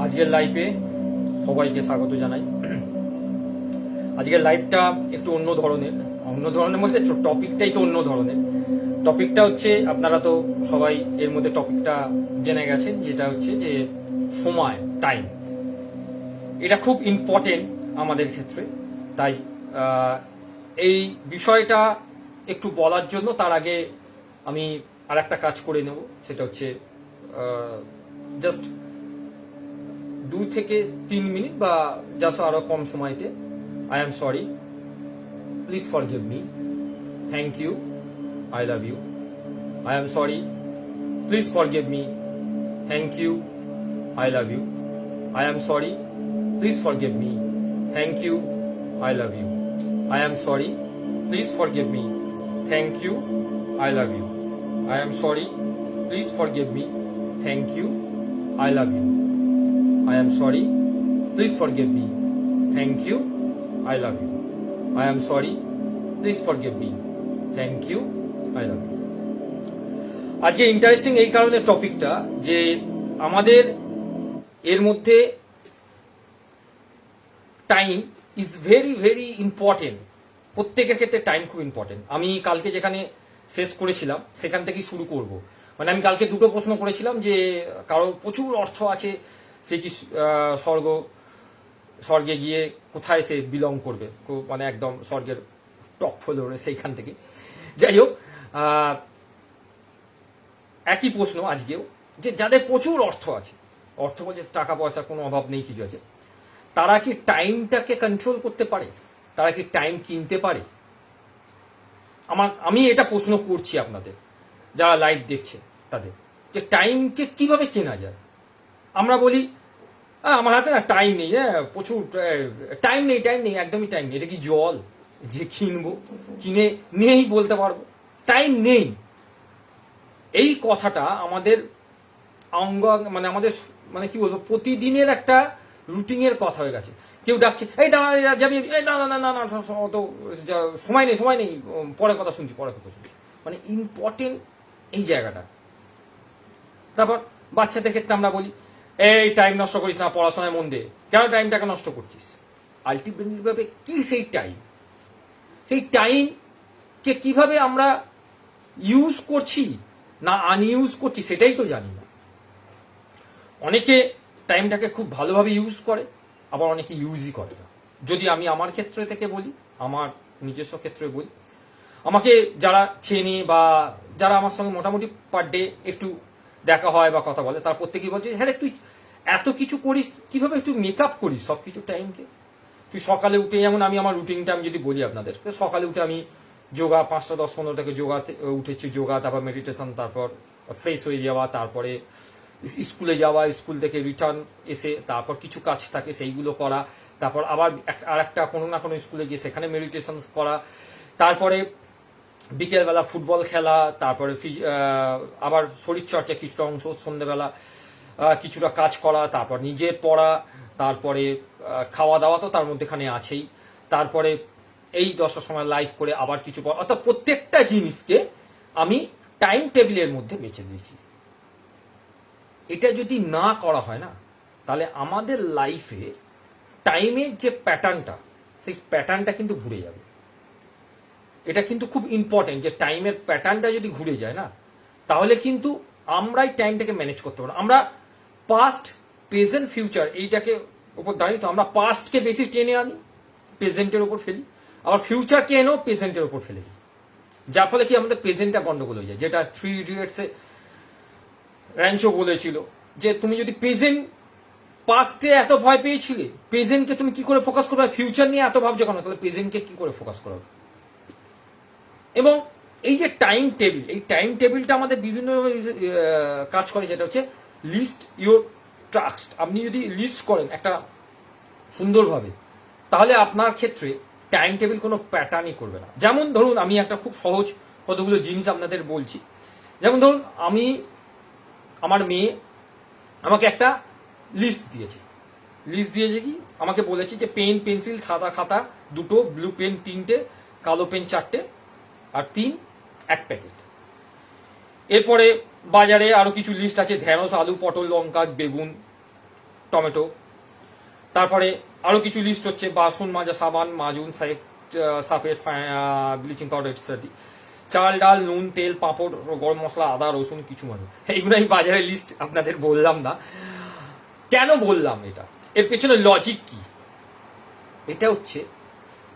আজকের লাইভে সবাইকে স্বাগত জানাই। আজকের লাইভটা একটু অন্য ধরনের মধ্যে টপিকটাই তো অন্য ধরনের। টপিকটা হচ্ছে, আপনারা তো সবাই এর মধ্যে টপিকটা জেনে গেছেন, যেটা হচ্ছে যে সময়, টাইম। এটা খুব ইম্পর্টেন্ট আমাদের ক্ষেত্রে। তাই এই বিষয়টা একটু বলার জন্য তার আগে আমি আর একটা কাজ করে নেব, সেটা হচ্ছে জাস্ট 2 থেকে 3 মিনিট বা জাস্ট আরো কম সময়তে I am sorry, please forgive me, thank you, I love you, I am sorry, please forgive me, thank you, I love you, I am sorry, please forgive me, thank you, I love you, I am sorry, please forgive me, thank you, I love you, I am sorry, please forgive me, thank you, I love you, I am sorry, please forgive me, thank you, I love you. I am sorry, please forgive me, thank you, I love you. আজকে interesting এই কারণে টপিকটা যে আমাদের এর মধ্যে time is very very important. প্রত্যেকের ক্ষেত্রে টাইম খুব ইম্পর্টেন্ট। আমি কালকে যেখানে শেষ করেছিলাম সেখান থেকেই শুরু করব। মানে আমি কালকে দুটো প্রশ্ন করেছিলাম, যে কারো প্রচুর অর্থ আছে, সে কি স্বর্গে গিয়ে কোথায় সে বিলং করবে, মানে একদম স্বর্গের টপ ফ্লোরে, সেইখান থেকে। যাই হোক, একই প্রশ্ন আজকেও, যে যাদের প্রচুর অর্থ আছে, অর্থ বলছে টাকা পয়সা কোনো অভাব নেই, কিছু আছে, তারা কি টাইমটাকে কন্ট্রোল করতে পারে? তারা কি টাইম কিনতে পারে? আমি এটা প্রশ্ন করছি আপনাদের যারা লাইভ দেখছে তাদের, যে টাইমকে কিভাবে কেনা যায়। আমরা বলি আমার হাতে না টাইম নেই, প্রচুর টাইম নেই, একদমই টাইম নেই। এটা কি জল যে কিনবো, কিনে নিয়েই বলতে পারবো টাইম নেই? এই কথাটা আমাদের মানে আমাদের মানে কি বলবো, প্রতিদিনের একটা রুটিনের কথা হয়ে গেছে। কেউ ডাকছে, এই দাঁড়া যাবি, এই না না না না না, তো সময় নেই, পরে কথা শুনছি। মানে ইম্পর্টেন্ট এই জায়গাটা। তারপর বাচ্চাদের ক্ষেত্রে আমরা বলি, এই টাইম নষ্ট করিস না, পড়াশোনায় মন দে। কেন টাইমটাকে নষ্ট করছিস? আলটিমেটলি ভাবে কি সেই টাইমকে কিভাবে আমরা ইউজ করছি না আনইউজ করছি সেটাই তো জানি না। অনেকে টাইমটাকে খুব ভালোভাবে ইউজ করে, আবার অনেকে ইউজই করে না। যদি আমি আমার ক্ষেত্রে থেকে বলি, আমার নিজস্ব ক্ষেত্রে বলি, আমাকে যারা চেনে বা যারা আমার সঙ্গে মোটামুটি পার ডে একটু দেখা হয় বা কথা বলে, তার প্রত্যেকেই বলছে, হ্যাঁ তুই এত কিছু করিস, কিভাবে একটু মেকআপ করিস সব কিছু টাইমকে? তুই সকালে উঠে, যেমন আমি আমার রুটিনটা আমি যদি বলি আপনাদের, সকালে উঠে আমি যোগা 5টা 10-15 থেকে উঠেছি, যোগা, তারপর মেডিটেশন, তারপর ফ্রেশ হয়ে যাওয়া, তারপরে স্কুলে যাওয়া, স্কুল থেকে রিটার্ন এসে তারপর কিছু কাজ থাকে সেইগুলো করা, তারপর আবার আর একটা কোনো না কোনো স্কুলে গিয়ে সেখানে মেডিটেশন করা, তারপরে বিকেলবেলা ফুটবল খেলা, তারপরে আবার শরীরচর্চা কিছুটা অংশ, সন্ধ্যেবেলা কিছুটা কাজ করা, তারপর নিজের পড়া, তারপরে খাওয়া দাওয়া তো তার মধ্যেখানে আছেই, তারপরে এই 10টার সময় লাইভ করে আবার কিছু পড়া। অর্থাৎ প্রত্যেকটা জিনিসকে আমি টাইম টেবিলের মধ্যে বেছে দিয়েছি। এটা যদি না করা হয় না, তাহলে আমাদের লাইফে টাইমের যে প্যাটার্নটা, সেই প্যাটার্নটা কিন্তু ঘুরে যাবে। এটা কিন্তু খুব ইম্পর্টেন্ট, যে টাইমের প্যাটার্নটা যদি ঘুরে যায় না, তাহলে কিন্তু আমরাই টাইমটাকে ম্যানেজ করতে পারবো। আমরা পাস্ট, প্রেজেন্ট, ফিউচার এইটাকে উপর দাঁড়িয়ে তো আমরা পাস্টকে বেশি টেনে আনি, প্রেজেন্টের উপর ফেলি, আবার ফিউচারকে এনেও প্রেজেন্টের উপর ফেলে দিই, যার ফলে কি আমাদের প্রেজেন্টটা গন্ডগোল হয়ে যায়। যেটা 3 ইডিয়টসে র্যাঞ্চো বলেছিল, যে তুমি যদি পাস্টে এত ভয় পেয়েছিলে, প্রেজেন্টকে তুমি কি করে ফোকাস করবে? ফিউচার নিয়ে এত ভাবছো কেন? তাহলে প্রেজেন্টকে কি করে ফোকাস করা? এবং এই যে টাইম টেবিল, এই টাইম টেবিলটা আমাদের বিভিন্নভাবে কাজ করে, যেটা হচ্ছে লিস্ট ইউর টাস্ক। আপনি যদি লিস্ট করেন একটা সুন্দরভাবে, তাহলে আপনার ক্ষেত্রে টাইম টেবিল কোনো প্যাটার্নই করবে না। যেমন ধরুন, আমি একটা খুব সহজ কতগুলো জিনিস আপনাদের বলছি। যেমন ধরুন, আমার মেয়ে আমাকে একটা লিস্ট দিয়েছে কি আমাকে বলেছে যে পেন, পেন্সিল, খাতা 2টো, ব্লু পেন 3টে, কালো পেন 4টে, আর পিন 1 প্যাকেট। এরপরে বাজারে আরো কিছু লিস্ট আছে, ঢেঁড়স, আলু, পটল, লঙ্কা, বেগুন, টমেটো, তারপরে আরো কিছু লিস্ট হচ্ছে বাসন মাজা সাবান, মাজুন, সাফের, ব্লিচিং পাউডার ইত্যাদি, চাল ডাল, নুন, তেল, পাঁপড়, গরম মশলা, আদা, রসুন, কিছু মানুষ। এইগুলো এই বাজারের লিস্ট আপনাদের বললাম না। কেন বললাম এটা, এর পেছনে লজিক কি? এটা হচ্ছে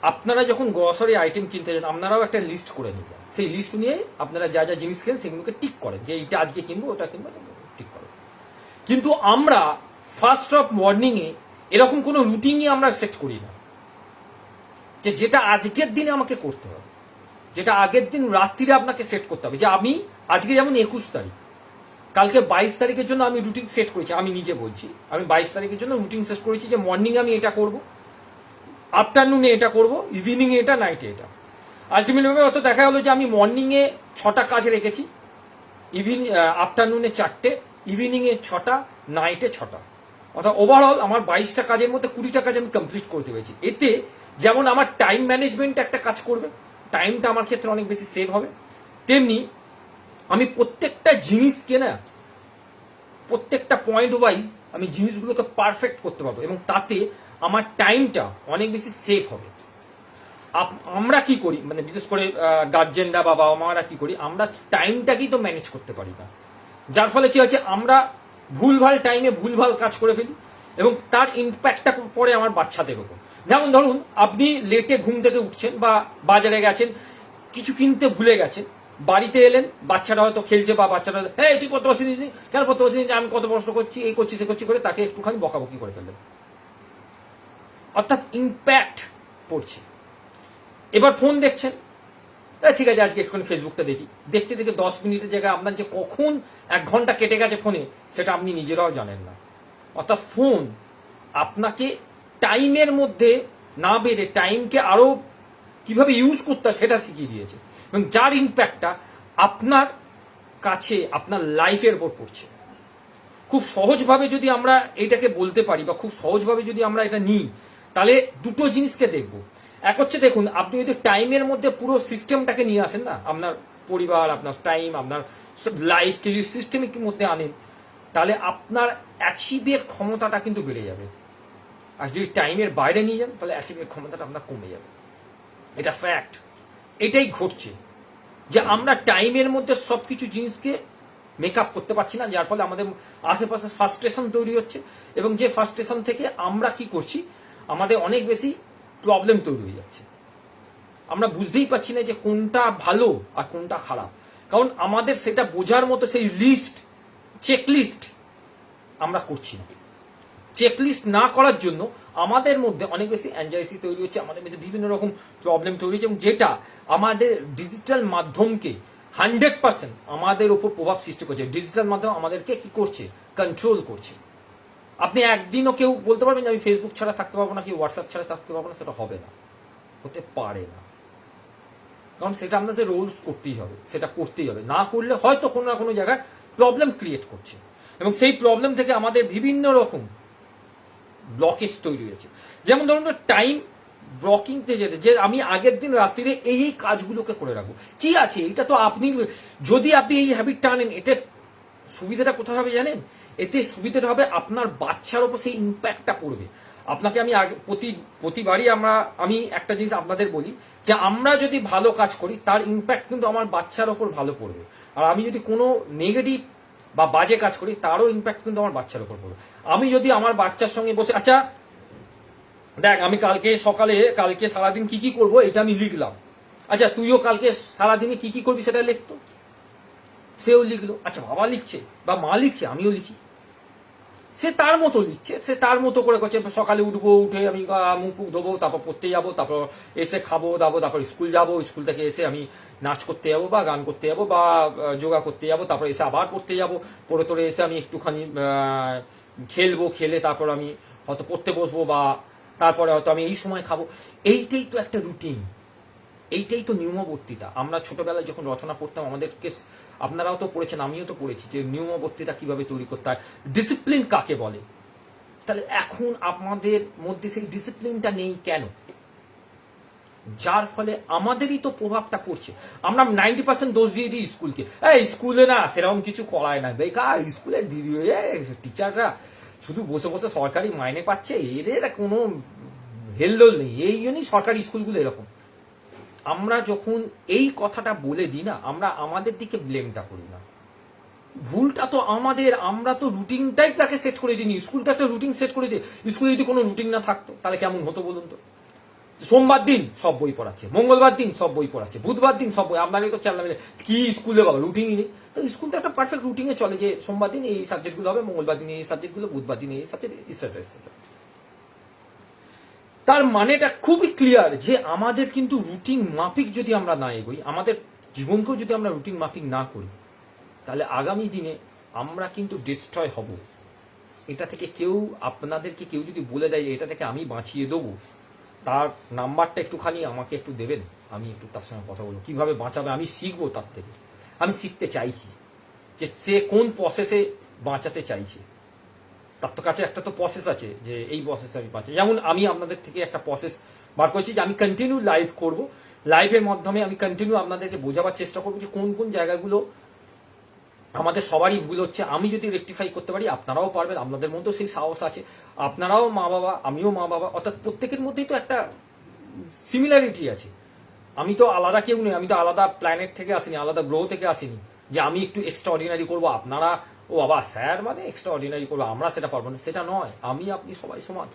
আপনারা যখন গ্রসারি আইটেম কিনতে যান আপনারাও একটা লিস্ট করে নেবেন। সেই লিস্ট নিয়ে আপনারা যা যা জিনিস কেনেন সেগুলোকে টিক করেন যে এইটা আজকে কিনবো, ওটা কিনবো, ঠিক করেন। কিন্তু আমরা ফার্স্ট অফ মর্নিং এ এরকম কোনো রুটিনই আমরা সেট করি না যে যেটা আজকের দিনে আমাকে করতে হবে, যেটা আগের দিন রাত্রিরে আপনাকে সেট করতে হবে। যে আমি আজকে যেমন 21 তারিখ, কালকে 22 তারিখের জন্য আমি রুটিন সেট করেছি। আমি নিজে বলছি আমি 22 তারিখের জন্য রুটিন সেট করেছি যে মর্নিং আমি এটা করব, আফটারনুনে এটা করব, ইভিনিং এ এটা, নাইটে এটা। আলটিমেটলি অত দেখা গেলো যে আমি মর্নিং এ 6টা কাজ রেখেছি, আফটারনুনে 4টে, ইভিনিং এ 6টা, নাইটে 6টা। অর্থাৎ ওভারঅল আমার 22টা কাজের মধ্যে 20টা কাজ আমি কমপ্লিট করতে পেরেছি। এতে যেমন আমার টাইম ম্যানেজমেন্ট একটা কাজ করবে, টাইমটা আমার ক্ষেত্রে অনেক বেশি সেভ হবে, তেমনি আমি প্রত্যেকটা জিনিসকে না, প্রত্যেকটা পয়েন্ট ওয়াইজ আমি জিনিসগুলোকে পারফেক্ট করতে পারবো এবং তাতে আমার টাইমটা অনেক বেশি সেভ হবে। আমরা কি করি, মানে বিশেষ করে গার্জেনরা বা বাবা মারা কি করি, আমরা টাইমটাকেই তো ম্যানেজ করতে পারি না। যার ফলে কি হচ্ছে, আমরা ভুলভাল টাইমে ভুলভাল কাজ করে ফেলি এবং তার ইম্প্যাক্টটা পড়ে আমার বাচ্চাদের উপর। যেমন ধরুন আপনি লেটে ঘুম থেকে উঠছেন বা বাজারে গেছেন, কিছু কিনতে ভুলে গেছেন, বাড়িতে এলেন, বাচ্চারা হয়তো খেলছে বা বাচ্চারা হ্যাঁ তুই পড়তে পারছিস নি, কেন পড়তে পারছিস নি, আমি কত প্রশ্ন করছি, এই করছি সে করছি করে তাকে একটুখানি বকাবকি করে ফেললেন, অর্থাৎ ইম্প্যাক্ট পড়ছে। এবার ফোন দেখছেন, ঠিক আছে আজকে একটুখানি ফেসবুকটা দেখি, দেখতে দেখতে 10 মিনিটের জায়গায় আপনার যে কখন 1 ঘন্টা কেটে গেছে ফোনে সেটা আপনি নিজেরাও জানেন না। অর্থাৎ ফোন আপনাকে টাইমের মধ্যে না বেড়ে টাইমকে আরো কিভাবে ইউজ করতে হয় সেটা শিখিয়ে দিয়েছে এবং যার ইম্প্যাক্টটা আপনার কাছে আপনার লাইফের উপর পড়ছে। খুব সহজভাবে যদি আমরা এটাকে বলতে পারি বা খুব সহজভাবে যদি আমরা এটা নিই, তাহলে দুটো জিনিসকে দেখব। এক হচ্ছে দেখুন, আপনি যদি টাইমের মধ্যে পুরো সিস্টেমটাকে নিয়ে আসেন না, আপনার পরিবার, আপনার টাইম, আপনার লাইফকে যদি সিস্টেমের মধ্যে আনেন, তাহলে আপনার অ্যাচিভের ক্ষমতাটা কিন্তু বেড়ে যাবে। আর যদি টাইমের বাইরে নিয়ে যান তাহলে অ্যাচিভের ক্ষমতাটা আপনার কমে যাবে। এটা ফ্যাক্ট, এটাই ঘটছে যে আমরা টাইমের মধ্যে সবকিছু জিনিসকে মেকআপ করতে পারছি না, যার ফলে আমাদের আশেপাশে ফ্রাস্ট্রেশন তৈরি হচ্ছে এবং যে ফ্রাস্ট্রেশন থেকে আমরা কি করছি, আমাদের অনেক বেশি প্রবলেম তৈরি হয়ে যাচ্ছে। আমরা বুঝতেই পারছি না যে কোনটা ভালো আর কোনটা খারাপ, কারণ আমাদের সেটা বোঝার মতো সেই লিস্ট, চেকলিস্ট আমরা করছি না। চেকলিস্ট না করার জন্য আমাদের মধ্যে অনেক বেশি অ্যাংজাইটি তৈরি হচ্ছে, আমাদের মধ্যে বিভিন্ন রকম প্রবলেম তৈরি হচ্ছে এবং যেটা আমাদের ডিজিটাল মাধ্যমকে 100% আমাদের উপর প্রভাব সৃষ্টি করছে। ডিজিটাল মাধ্যম আমাদেরকে কি করছে, কন্ট্রোল করছে। আপনি একদিনও কেউ বলতে পারবেন যে আমি ফেসবুক ছাড়া থাকতে পারবো না, কি হোয়াটসঅ্যাপ ছাড়া থাকতে পারবো না, সেটা হবে না, হতে পারে না। কারণ সেটা আপনাদের রোলস করতেই হবে, সেটা করতেই হবে, না করলে হয়তো কোনো না কোনো জায়গায় প্রবলেম ক্রিয়েট করছে এবং সেই প্রবলেম থেকে আমাদের বিভিন্ন রকম ব্লকেজ তৈরি হয়েছে। যেমন ধরুন টাইম ব্লকিংতে যেতে, যে আমি আগের দিন রাত্রিরে এই এই কাজগুলোকে করে রাখবো, কি আছে এটা তো আপনি, যদি আপনি এই হ্যাবিটটা আনেন, এতে সুবিধাটা কোথায় হবে জানেন, এতে সুবিধাটা হবে আপনার বাচ্চার উপর সেই ইম্প্যাক্টটা পড়বে। আপনাকে আমি প্রতিবারই আমি একটা জিনিস আপনাদের বলি যে আমরা যদি ভালো কাজ করি তার ইম্প্যাক্ট কিন্তু আমার বাচ্চার ওপর ভালো পড়বে, আর আমি যদি কোনো নেগেটিভ বা বাজে কাজ করি তারও ইম্প্যাক্ট কিন্তু আমার বাচ্চার ওপর পড়বে। আমি যদি আমার বাচ্চার সঙ্গে বসে, আচ্ছা দেখ আমি কালকে সারাদিন কি কি করবো এটা আমি লিখলাম, আচ্ছা তুইও কালকে সারাদিনে কি কি করবি সেটা লিখতো, সেও লিখলো, আচ্ছা বাবা লিখছে বা মা লিখছে আমিও লিখি, সে তার মতো লিখছে, সে তার মতো করে করছে। সকালে উঠবো, উঠে আমি মুখ ধোবো, তারপর পড়তে যাবো, তারপর এসে খাবো দাবো, তারপর স্কুল যাবো, স্কুল থেকে এসে আমি নাচ করতে যাবো বা গান করতে যাবো বা যোগা করতে যাবো, তারপর এসে আবার পড়তে যাবো, পড়ে তোরে এসে আমি একটুখানি খেলবো, খেলে তারপর আমি হয়তো পড়তে বসবো বা তারপরে হয়তো আমি এই সময় খাবো। এইটাই তো একটা রুটিন, এইটাই তো নিয়মবর্তিতা। আমরা ছোটবেলায় যখন রচনা পড়তাম আমাদেরকে, আপনারাও তো পড়েছেন, আমিও তো পড়েছি যে নিয়মবর্তিতা কিভাবে তৈরি করতে হয়, ডিসিপ্লিন কাকে বলে। তাহলে এখন আমাদের মধ্যে সেই ডিসিপ্লিনটা নেই কেন? যার ফলে আমাদেরই তো প্রভাবটা পড়ছে। আমরা 90% দোষ দিয়ে দিই স্কুলকে, স্কুলে না সেরকম কিছু করায় না, বেকার স্কুলের দিদি টিচাররা শুধু বসে বসে সরকারি মাইনে পাচ্ছে, এদের কোনো হেলদোল নেই। এই জন্যই সরকারি স্কুলগুলো এরকম। আমরা যখন এই কথাটা বলে দিই না, আমরা আমাদের দিকে ব্লেমটা করি না, ভুলটা তো আমাদের। আমরা তো রুটিনটাই তাকে সেট করে দিই। স্কুলটা একটা রুটিন সেট করে দিই। স্কুলে যদি কোনো রুটিন না থাকতো তাহলে কেমন হতো বলুন তো? সোমবার দিন সব বই পড়াচ্ছে, মঙ্গলবার দিন সব বই পড়াচ্ছে, বুধবার দিন সব বই। আপনারই তো চাল্লা মিলে কি স্কুলে বাবা রুটিনই নেই। তো স্কুল তো একটা পারফেক্ট রুটিনে চলে যে সোমবার দিন এই সাবজেক্টগুলো হবে, মঙ্গলবার দিন এই সাবজেক্টগুলো, বুধবার দিন এই সাবজেক্ট, ইত্যাদি ইত্যাদি। তার মানেটা খুবই ক্লিয়ার যে আমাদের কিন্তু রুটিন মাফিক যদি আমরা না এগোই, আমাদের জীবনকেও যদি আমরা রুটিন মাফিক না করি, তাহলে আগামী দিনে আমরা কিন্তু ডিস্ট্রয় হব। এটা থেকে কেউ আপনাদেরকে কেউ যদি বলে দেয় এটা থেকে আমি বাঁচিয়ে দেবো, তার নাম্বারটা একটুখানি আমাকে একটু দেবেন, আমি একটু তার সঙ্গে কথা বলবো কিভাবে বাঁচাবে। আমি শিখবো তার থেকে, আমি শিখতে চাইছি যে সে কোন প্রসেসে বাঁচাতে চাইছে। তার তো কাছে একটা তো প্রসেস আছে যে এই প্রসেসে আমি বাঁচাই। যেমন আমি আপনাদের থেকে একটা প্রসেস বার করেছি যে আমি কন্টিনিউ লাইভ করব, লাইভের মাধ্যমে আমি কন্টিনিউ আপনাদেরকে বোঝাবার চেষ্টা করবো যে কোন কোন জায়গাগুলো আমাদের সবারই ভুল হচ্ছে। আমি যদি রেকটিফাই করতে পারি আপনারাও পারবেন, আপনাদের মধ্যেও সেই সাহস আছে। আপনারাও মা বাবা, আমিও মা বাবা, অর্থাৎ প্রত্যেকের মধ্যেই তো একটা সিমিলারিটি আছে। আমি তো আলাদা কেউ নেই, আমি তো আলাদা প্ল্যানেট থেকে আসিনি, আলাদা গ্রহ থেকে আসিনি যে আমি একটু এক্সট্রা অর্ডিনারি করবো, আপনারা ও বাবা স্যার মানে এক্সট্রা অর্ডিনারি করবো, আমরা সেটা পারবো না। সেটা নয়, আমি আপনি সবাই সমান।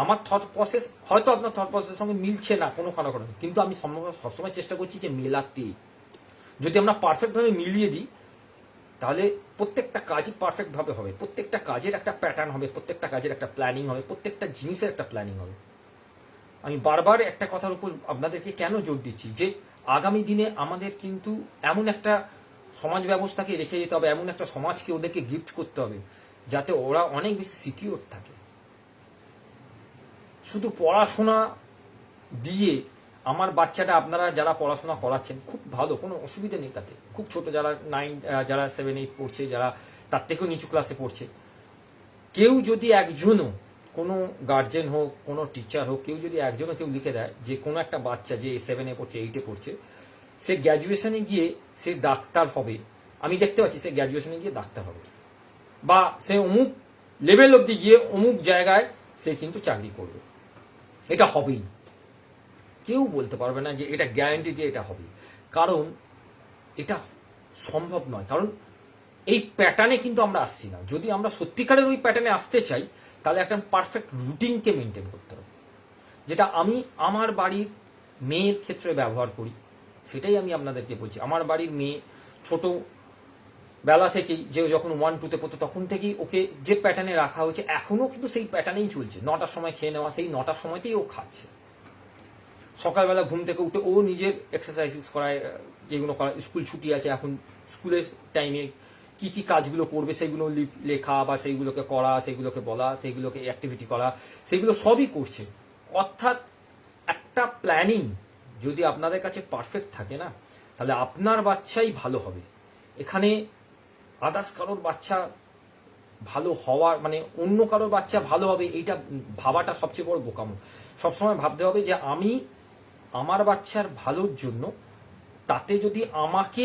আমার থট প্রসেস হয়তো আপনার থট প্রসেসের সঙ্গে মিলছে না কোনো কারণে, কিন্তু আমি সবসময় চেষ্টা করছি যে মেলাতে। যদি আমরা পারফেক্টভাবে মিলিয়ে দিই তাহলে প্রত্যেকটা কাজই পারফেক্টভাবে হবে, প্রত্যেকটা কাজের একটা প্যাটার্ন হবে, প্রত্যেকটা কাজের একটা প্ল্যানিং হবে, প্রত্যেকটা জিনিসের একটা প্ল্যানিং হবে। আমি বারবার একটা কথার উপর আপনাদেরকে কেন জোর দিচ্ছি যে আগামী দিনে আমাদের কিন্তু এমন একটা সমাজ ব্যবস্থাকে রেখে যেতে হবে, এমন একটা সমাজকে ওদেরকে গিফট করতে হবে যাতে ওরা অনেক বেশি সিকিউর থাকে। শুধু পড়াশোনা দিয়ে আমার বাচ্চাটা, আপনারা যারা পড়াশোনা করাচ্ছেন খুব ভালো, কোনো অসুবিধা নেই তাতে। খুব ছোট যারা 9, যারা 7, 8 পড়ছে, যারা তার থেকেও নিচু ক্লাসে পড়ছে, কেউ যদি একজনও, কোনো গার্জেন হোক, কোনো টিচার হোক, কেউ যদি একজনও কেউ লিখে দেয় যে কোনো একটা বাচ্চা যে 7-এ পড়ছে, 8-এ পড়ছে, সে গ্র্যাজুয়েশনে গিয়ে সে ডাক্তার হবে, আমি দেখতে পাচ্ছি সে গ্র্যাজুয়েশনে গিয়ে ডাক্তার হবে, বা সে অমুক লেভেল অব্দি গিয়ে অমুক জায়গায় সে কিন্তু চাকরি করবে, এটা হবেই। কেউ বলতে পারবে না যে এটা গ্যারান্টি দিয়ে এটা হবে, কারণ এটা সম্ভব নয়। কারণ এই প্যাটার্নে কিন্তু আমরা আসছি না। যদি আমরা সত্যিকারের ওই প্যাটার্নে আসতে চাই তাহলে একটা পারফেক্ট রুটিনকে মেনটেন করতে হবে, যেটা আমি আমার বাড়ির মেয়ের ক্ষেত্রে ব্যবহার করি। সেটাই আমি আপনাদেরকে বলছি। আমার বাড়ির মেয়ে ছোট বেলা থেকেই, যে যখন 1-2-তে পড়তো তখন থেকেই ওকে যে প্যাটার্নে রাখা হয়েছে এখনো কিন্তু সেই প্যাটার্নেই চলছে। 9টার সময় খেয়ে নেওয়া, সেই 9টার সময়তেই ও খাচ্ছে। সকালবেলা ঘুম থেকে উঠে ও নিজের এক্সারসাইজ করায়, যেগুলো করা, স্কুল ছুটি আছে এখন, স্কুলের টাইমে কি কি কাজগুলো করবে সেগুলো লেখা বা সেইগুলোকে করা, সেইগুলোকে বলা, সেইগুলোকে অ্যাক্টিভিটি করা, সেগুলো সবই করছে। অর্থাৎ একটা প্ল্যানিং যদি আপনাদের কাছে পারফেক্ট থাকে না, তাহলে আপনার বাচ্চাই ভালো হবে। এখানে আদার্স কারোর বাচ্চা ভালো হওয়ার মানে অন্য কারোর বাচ্চা ভালো হবে এইটা ভাবাটা সবচেয়ে বড় বোকামো। সবসময় ভাবতে হবে যে আমি আমার বাচ্চার ভালোর জন্য, তাতে যদি আমাকে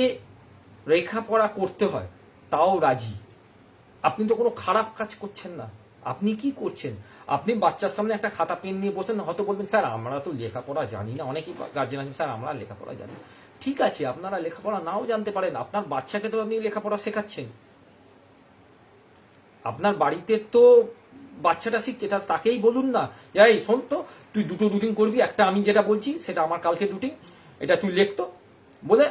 লেখাপড়া করতে হয় তাও রাজি। আপনি তো কোনো খারাপ কাজ করছেন না। আপনি কি করছেন? আপনি বাচ্চার সামনে একটা খাতা পেন নিয়ে বসেন, হয়তো বলবেন স্যার আমরা তো লেখাপড়া জানি না। অনেকেই গার্জেন আছেন স্যার আমরা লেখাপড়া জানি। ঠিক আছে, আপনারা লেখাপড়া নাও জানতে পারেন, আপনার বাচ্চাকে তো আপনি লেখাপড়া শেখাচ্ছেন। আপনার বাড়িতে তো বাচ্চাটা শিখছে, তাকেই বলুন না এই শোন তো তুই দুটো রুটিন করবি, একটা আমি যেটা বলছি সেটা আমার কালকে রুটিন, এটা তুই লেখতো বলে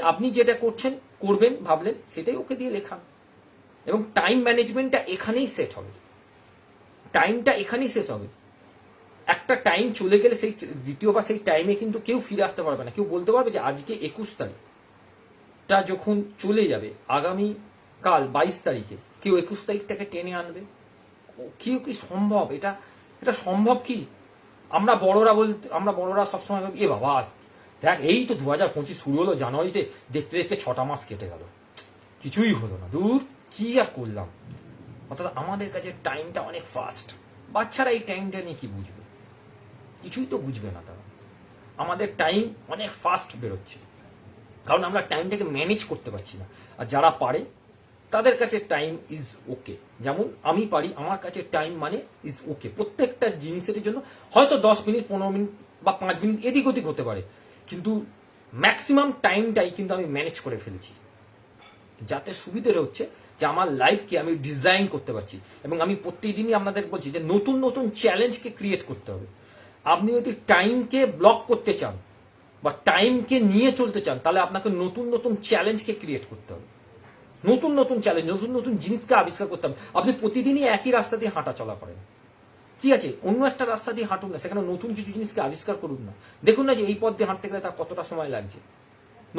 আপনি যেটা করছেন করবেন ভাবলেন সেটাই ওকে দিয়ে লেখান। এবং টাইম ম্যানেজমেন্টটা এখানেই সেট হবে, টাইমটা এখানেই শেষ হবে। একটা টাইম চলে গেলে সেই দ্বিতীয়বার সেই টাইমে কিন্তু কেউ ফিরে আসতে পারবে না। কেউ বলতে পারবে যে আজকে 21 তারিখটা যখন চলে যাবে, আগামী কাল 22 তারিখে কেউ 21 তারিখটাকে টেনে আনবে? কেউ কি সম্ভব? এটা সম্ভব কি? আমরা বড়রা সবসময় ভাবি এ বাবা দেখ এই তো 2025 শুরু হলো, জানুয়ারিতে দেখতে দেখতে 6টা মাস কেটে গেল, কিছুই হলো না, দূর কি আর করলাম। অর্থাৎ আমাদের কাছে টাইমটা অনেক ফাস্ট। বাচ্চারা এই টাইমটা নিয়ে কি বুঝবে? কিছুই তো বুঝবে না তারা। আমাদের টাইম অনেক ফাস্ট বেরোচ্ছে, কারণ আমরা টাইমটাকে ম্যানেজ করতে পারছি না। আর যারা পারে তাদের কাছে টাইম ইজ ওকে। যেমন আমি পারি, আমার কাছে টাইম মানে ইজ ওকে। প্রত্যেকটা জিনিসের জন্য হয়তো 10 মিনিট, 15 মিনিট বা 5 মিনিট এদিক ওদিক হতে পারে, কিন্তু ম্যাক্সিমাম টাইমটাই কিন্তু আমি ম্যানেজ করে ফেলেছি, যাতে সুবিধের হচ্ছে যে আমার লাইফকে আমি ডিজাইন করতে পারছি। এবং আমি প্রতিদিনই আপনাদের বলছি যে নতুন নতুন চ্যালেঞ্জকে ক্রিয়েট করতে হবে। আপনি যদি টাইমকে ব্লক করতে চান বা টাইমকে নিয়ে চলতে চান, তাহলে আপনাকে নতুন নতুন চ্যালেঞ্জকে ক্রিয়েট করতে হবে, নতুন নতুন চ্যালেঞ্জ, নতুন নতুন জিনিসকে আবিষ্কার করতে হবে। আপনি প্রতিদিনই একই রাস্তা দিয়ে হাঁটা চলা করেন, ঠিক আছে, অন্য একটা রাস্তা দিয়ে হাঁটুন না, সেখানে নতুন কিছু জিনিসকে আবিষ্কার করুন না। দেখুন না যে এই পথ দিয়ে হাঁটতে গেলে তার কতটা সময় লাগছে।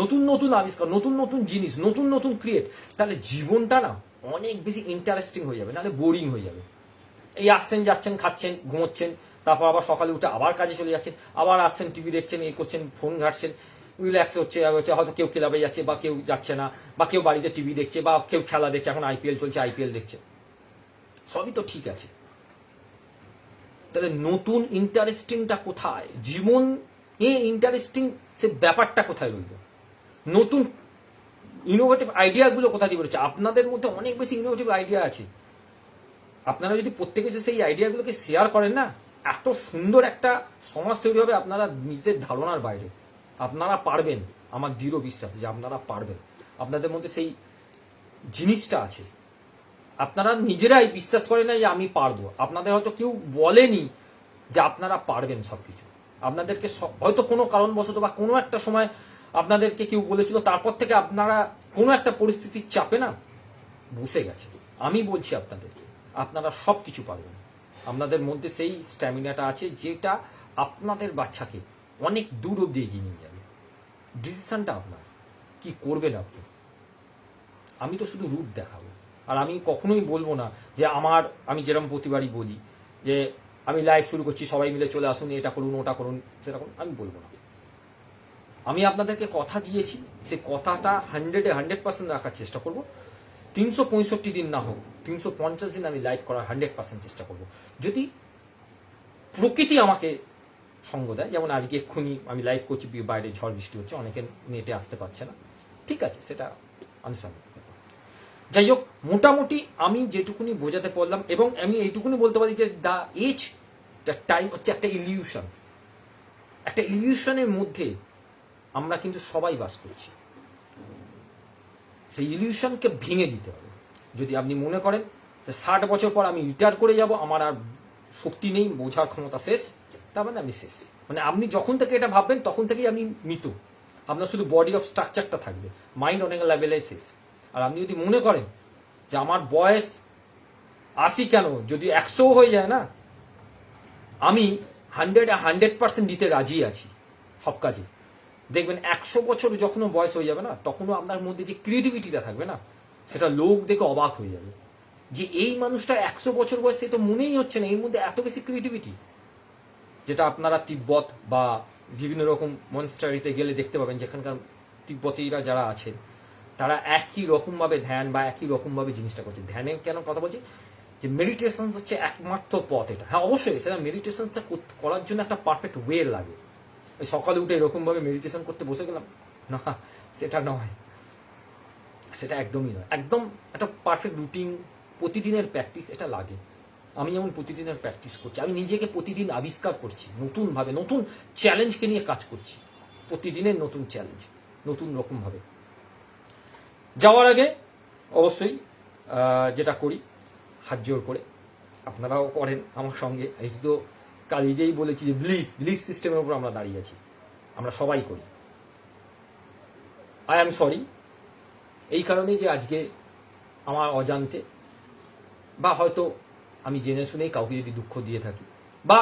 নতুন নতুন আবিষ্কার, নতুন নতুন জিনিস, নতুন নতুন ক্রিয়েট, তাহলে জীবনটা না অনেক বেশি ইন্টারেস্টিং হয়ে যাবে, নাহলে বোরিং হয়ে যাবে। এই আসছেন, যাচ্ছেন, খাচ্ছেন, ঘুমোচ্ছেন, তারপর আবার সকালে উঠে আবার কাজে চলে যাচ্ছেন, আবার আসছেন, টিভি দেখছেন, এই করছেন, ফোন ঘাটছেন, রিল্যাক্স হচ্ছে, হয়তো কেউ ক্লাবে যাচ্ছে বা কেউ যাচ্ছে না, বা কেউ বাড়িতে টিভি দেখছে, বা কেউ খেলা দেখছে, এখন আইপিএল চলছে, আইপিএল দেখছে, সবই তো ঠিক আছে। তাহলে নতুন ইন্টারেস্টিংটা কোথায়? জীবন এ ইন্টারেস্টিং সে ব্যাপারটা কোথায় রইল? নতুন ইনোভেটিভ আইডিয়াগুলো কোথা দিয়ে বেরোচ্ছে? আপনাদের মধ্যে অনেক বেশি ইনোভেটিভ আইডিয়া আছে। আপনারা যদি প্রত্যেকে সেই আইডিয়াগুলোকে শেয়ার করেন না, এত সুন্দর একটা সমাজ তৈরি হবে আপনারা নিজেদের ধারণার বাইরে। আপনারা পারবেন, আমার দৃঢ় বিশ্বাস যে আপনারা পারবেন। আপনাদের মধ্যে সেই জিনিসটা আছে, আপনারা নিজেরাই বিশ্বাস করেন না যে আমি পারবো। আপনাদের হয়তো কেউ বলেনি যে আপনারা পারবেন সবকিছু, আপনাদেরকে হয়তো কোনো কারণবশত বা কোনো একটা সময় আপনাদেরকে কেউ বলেছিল, তারপর থেকে আপনারা কোনো একটা পরিস্থিতির চাপে না বসে গেছে। আমি বলছি আপনাদেরকে, আপনারা সব কিছু পারবেন। আপনাদের মধ্যে সেই স্ট্যামিনাটা আছে যেটা আপনাদের বাচ্চাকে অনেক দূর অব্দি এগিয়ে নিয়ে যাবে। ডিসিশনটা আপনার, কি করবেন আপনি। আমি তো শুধু রুট দেখাবো, আর আমি কখনোই বলবো না যে আমি যেরকম প্রতিবারই বলি যে আমি লাইভ শুরু করছি, সবাই মিলে চলে আসুন, এটা করুন, ওটা করুন, সেটা করুন, আমি বলবো না। আমি আপনাদেরকে কথা দিয়েছি, সেই কথাটা 100% রাখার চেষ্টা করব। 365 দিন না হোক, 350 দিন আমি লাইভ করার 100% চেষ্টা করব, যদি প্রকৃতি আমাকে সঙ্গ দেয়। যেমন আজকে এক্ষুনি আমি লাইভ করছি, বাইরে ঝড় বৃষ্টি হচ্ছে, অনেকে নেটে আসতে পারছে না, ঠিক আছে, সেটা আনুষঙ্গিক। যাই হোক, মোটামুটি আমি যেটুকুনি বোঝাতে পারলাম, এবং আমি এইটুকুনি বলতে পারি যে দ্য এজ, দ্য টাইম হচ্ছে একটা ইলিউশন। একটা ইলিউশনের মধ্যে আমরা কিন্তু সবাই বাস করছি। সেই ইলিউশনকে ভেঙে দিতে হবে। যদি আপনি মনে করেন যে 60 বছর পর আমি রিটায়ার করে যাব, আমার আর শক্তি নেই, বোঝার ক্ষমতা শেষ, তার মানে আমি শেষ। মানে আপনি যখন থেকে এটা ভাববেন তখন থেকেই আপনি মৃত। আপনার শুধু বডি অফ স্ট্রাকচারটা থাকবে, মাইন্ড অনেক লেভেলে শেষ। আর আপনি যদি মনে করেন যে আমার বয়স 80 কেন, যদি 100 হয়ে যায় না, আমি 100% দিতে রাজি আছি সব কাজে। দেখবেন 100 বছর যখন বয়স হয়ে যাবে না, তখনও আপনার মধ্যে যে ক্রিয়েটিভিটিটা থাকবে না, সেটা লোক দেখে অবাক হয়ে যাবে যে এই মানুষটা 100 বছর বয়সে তো মনেই হচ্ছে না এর মধ্যে এত বেশি ক্রিয়েটিভিটি। যেটা আপনারা তিব্বত বা বিভিন্ন রকম মনস্টারিতে গেলে দেখতে পাবেন, যেখানকার তিব্বতীরা যারা আছেন তারা একই রকমভাবে ধ্যান বা একই রকমভাবে জিনিসটা করছে। ধ্যানের কেন কথা বলছি, যে মেডিটেশন হচ্ছে একমাত্র পথ এটা। হ্যাঁ, অবশ্যই সেটা মেডিটেশনটা করার জন্য একটা পারফেক্ট ওয়ে লাগে। ওই সকালে উঠে এরকমভাবে মেডিটেশন করতে বসে গেলাম না, সেটা নয়, সেটা একদমই নয়। একদম একটা পারফেক্ট রুটিন, প্রতিদিনের প্র্যাকটিস এটা লাগে। আমি যেমন প্রতিদিনের প্র্যাকটিস করছি, আমি নিজেকে প্রতিদিন আবিষ্কার করছি নতুনভাবে, নতুন চ্যালেঞ্জকে নিয়ে কাজ করছি, প্রতিদিনের নতুন চ্যালেঞ্জ, নতুন রকমভাবে। যাওয়ার আগে অবশ্যই যেটা করি, হাত জোর করে, আপনারাও করেন আমার সঙ্গে। এই তো কাল নিজেই বলেছি যে বিলিফ সিস্টেমের উপর আমরা দাঁড়িয়ে আছি, আমরা সবাই করি। আই এম সরি এই কারণেই যে আজকে আমার অজান্তে বা হয়তো আমি জেনে শুনেই কাউকে যদি দুঃখ দিয়ে থাকি, বা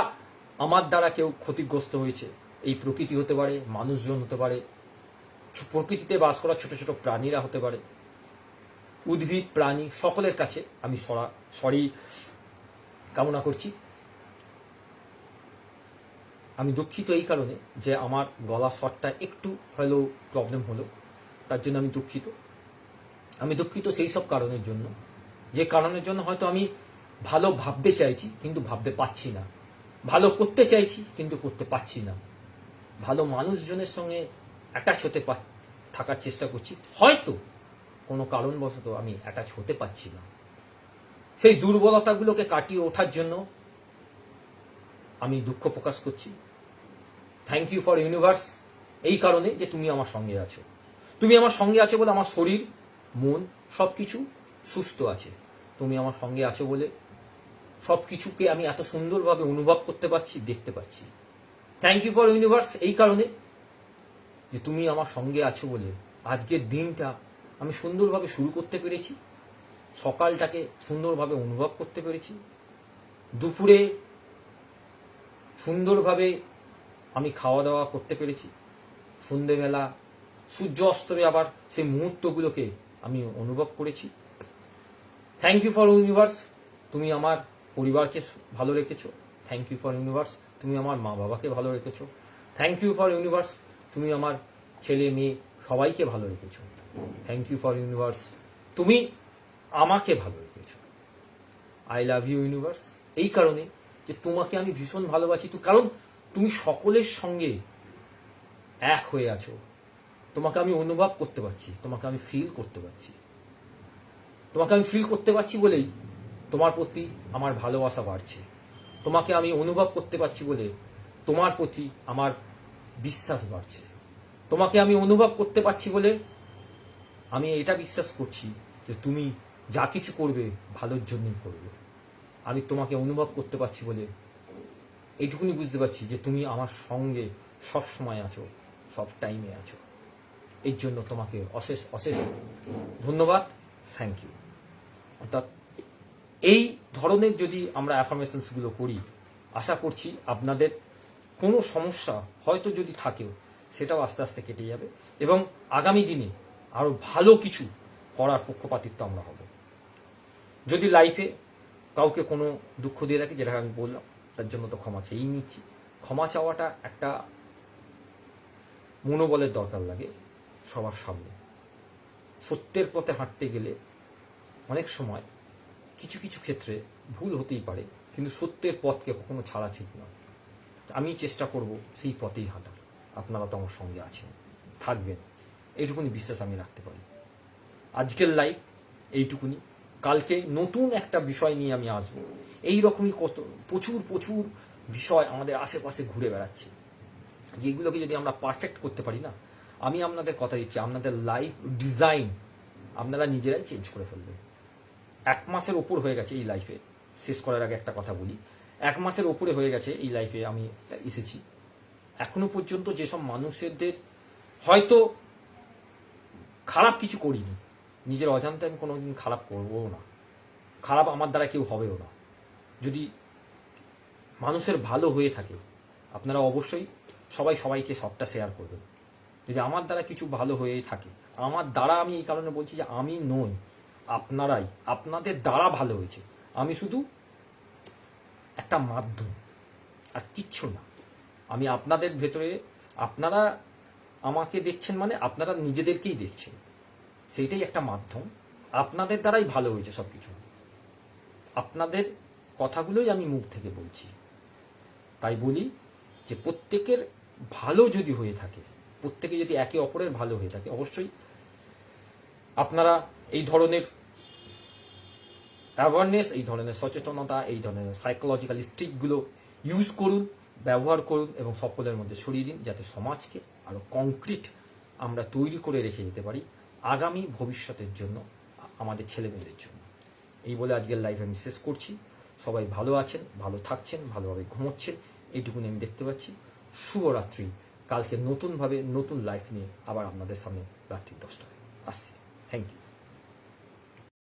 আমার দ্বারা কেউ ক্ষতিগ্রস্ত হয়েছে, এই প্রকৃতি হতে পারে, মানুষজন হতে পারে, প্রকৃতিতে বাস করা ছোট ছোট প্রাণীরা হতে পারে, উদ্ভিদ, প্রাণী, সকলের কাছে আমি সরি কামনা করছি। আমি দুঃখিত এই কারণে যে আমার গলা স্বরটা একটু হলেও প্রবলেম হলো, তার জন্য আমি দুঃখিত। আমি দুঃখিত সেই সব কারণের জন্য, যে কারণের জন্য হয়তো আমি ভালো ভাবতে চাইছি কিন্তু ভাবতে পারছি না, ভালো করতে চাইছি কিন্তু করতে পারছি না, ভালো মানুষজনের সঙ্গে অ্যাটাচ হতে থাকার চেষ্টা করছি, হয়তো কোনো কারণবশত আমি অ্যাটাচ হতে পারছি না, সেই দুর্বলতাগুলোকে কাটিয়ে ওঠার জন্য আমি দুঃখ প্রকাশ করছি। থ্যাংক ইউ ফর ইউনিভার্স, এই কারণে যে তুমি আমার সঙ্গে আছো। তুমি আমার সঙ্গে আছো বলে আমার শরীর মন সব কিছু সুস্থ আছে। তুমি আমার সঙ্গে আছো বলে সব কিছুকে আমি এত সুন্দরভাবে অনুভব করতে পারছি, দেখতে পাচ্ছি। থ্যাংক ইউ ফর ইউনিভার্স, এই কারণে যে তুমি আমার সঙ্গে আছো বলে আজকের দিনটা আমি সুন্দরভাবে শুরু করতে পেরেছি, সকালটাকে সুন্দরভাবে অনুভব করতে পেরেছি, দুপুরে সুন্দরভাবে আমি খাওয়া দাওয়া করতে পেরেছি, সন্ধেবেলা সূর্য অস্তরে আবার সেই মুহূর্তগুলোকে আমি অনুভব করেছি। থ্যাংক ইউ ফর ইউনিভার্স, তুমি আমার পরিবারকে ভালো রেখেছো। থ্যাংক ইউ ফর ইউনিভার্স, তুমি আমার মা বাবাকে ভালো রেখেছো। থ্যাংক ইউ ফর ইউনিভার্স, তুমি আমার ছেলে মেয়ে সবাইকে ভালো রেখেছো। থ্যাংক ইউ ফর ইউনিভার্স, তুমি আমাকে ভালো রেখেছো। আই লাভ ইউ ইউনিভার্স, এই কারণে যে তোমাকে আমি ভীষণ ভালোবাসি, কারণ তুমি সকলের সঙ্গে এক হয়ে আছো। তোমাকে আমি অনুভব করতে পারছি, তোমাকে আমি ফিল করতে পারছি। তোমাকে আমি ফিল করতে পারছি বলেই তোমার প্রতি আমার ভালোবাসা বাড়ছে। তোমাকে আমি অনুভব করতে পারছি বলে তোমার প্রতি আমার বিশ্বাস বাড়ছে। তোমাকে আমি অনুভব করতে পারছি বলে আমি এটা বিশ্বাস করছি যে তুমি যা কিছু করবে ভালোর জন্যই করবে। আমি তোমাকে অনুভব করতে পারছি বলে এইটুকুনি বুঝতে পারছি যে তুমি আমার সঙ্গে সব সময় আছো, সব টাইমে আছো। এর জন্য তোমাকে অশেষ অশেষ ধন্যবাদ, থ্যাংক ইউ। অর্থাৎ এই ধরনের যদি আমরা অ্যাফার্মেশনসগুলো করি, আশা করছি আপনাদের কোনো সমস্যা হয়তো যদি থাকেও সেটাও আস্তে আস্তে কেটে যাবে এবং আগামী দিনে আরও ভালো কিছু করার পক্ষপাতিত্ব আমরা হব। যদি লাইফে কাউকে কোনো দুঃখ দিয়ে রাখি, যেটা আমি বললাম, তার জন্য তো ক্ষমা চেয়েই নিচ্ছি। ক্ষমা চাওয়াটা একটা মনোবলের দরকার লাগে সবার সামনে। সত্যের পথে হাঁটতে গেলে অনেক সময় কিছু কিছু ক্ষেত্রে ভুল হতেই পারে, কিন্তু সত্যের পথকে কখনো ছাড়া ঠিক নয়। আমি চেষ্টা করব সেই পথেই হাঁটার। আপনারা তো আমার সঙ্গে আছেন, থাকবেন, এইটুকুনি বিশ্বাস আমি রাখতে পারি। আজকের লাইফ এইটুকুনি। কালকে নতুন একটা বিষয় নিয়ে আমি আসবো। এইরকমই কত প্রচুর প্রচুর বিষয় আমাদের আশেপাশে ঘুরে বেড়াচ্ছে, যেগুলোকে যদি আমরা পারফেক্ট করতে পারি না, আমি আপনাদের কথা দিচ্ছি, আপনাদের লাইফ ডিজাইন আপনারা নিজেরাই চেঞ্জ করে ফেলবেন। 1 মাসের ওপর হয়ে গেছে এই লাইফে, শেষ করার আগে একটা কথা বলি, 1 মাসের ওপরে হয়ে গেছে এই লাইফে আমি এসেছি। এখনো পর্যন্ত যেসব মানুষদের হয়তো খারাপ কিছু করিনি, নিজের অজান্তে আমি কোনোদিন খারাপ করবও না, খারাপ আমার দ্বারা কেউ হবেও না। যদি মানুষের ভালো হয়ে থাকে আপনারা অবশ্যই সবাই সবাইকে সবটা শেয়ার করবেন। যদি আমার দ্বারা কিছু ভালো হয়ে থাকে, আমার দ্বারা, আমি এই কারণে বলছি যে আমি নই, আপনারাই, আপনাদের দ্বারা ভালো হয়েছে, আমি শুধু একটা মাধ্যম, আর কিচ্ছু না। আমি আপনাদের ভেতরে, আপনারা আমাকে দেখছেন মানে আপনারা নিজেদেরকেই দেখছেন, সেইটাই একটা মাধ্যম। আপনাদের দ্বারাই ভালো হয়েছে সব কিছু, আপনাদের কথাগুলোই আমি মুখ থেকে বলছি। তাই বলি যে প্রত্যেকের ভালো যদি হয়ে থাকে, প্রত্যেকে যদি একে অপরের ভালো হয়ে থাকে, অবশ্যই আপনারা এই ধরনের অ্যাওয়ারনেস, এই ধরনের সচেতনতা, এই ধরনের সাইকোলজিক্যাল স্ট্রিকগুলো ইউজ করুন, ব্যবহার করুন এবং সকলের মধ্যে ছড়িয়ে দিন, যাতে সমাজকে আরও কংক্রিট আমরা তৈরি করে রেখে যেতে পারি আগামী ভবিষ্যতের জন্য, আমাদের ছেলেমেয়েদের জন্য। এই বলে আজকের লাইভ আমি শেষ করছি। সবাই ভালো আছেন, ভালো থাকছেন, ভালোভাবে ঘুমোচ্ছেন, এইটুকুনি আমি দেখতে পাচ্ছি। শুভরাত্রি। কালকে নতুনভাবে নতুন লাইফ নিয়ে আবার আপনাদের সামনে রাত্রি 10টায় আসছি। Thank you.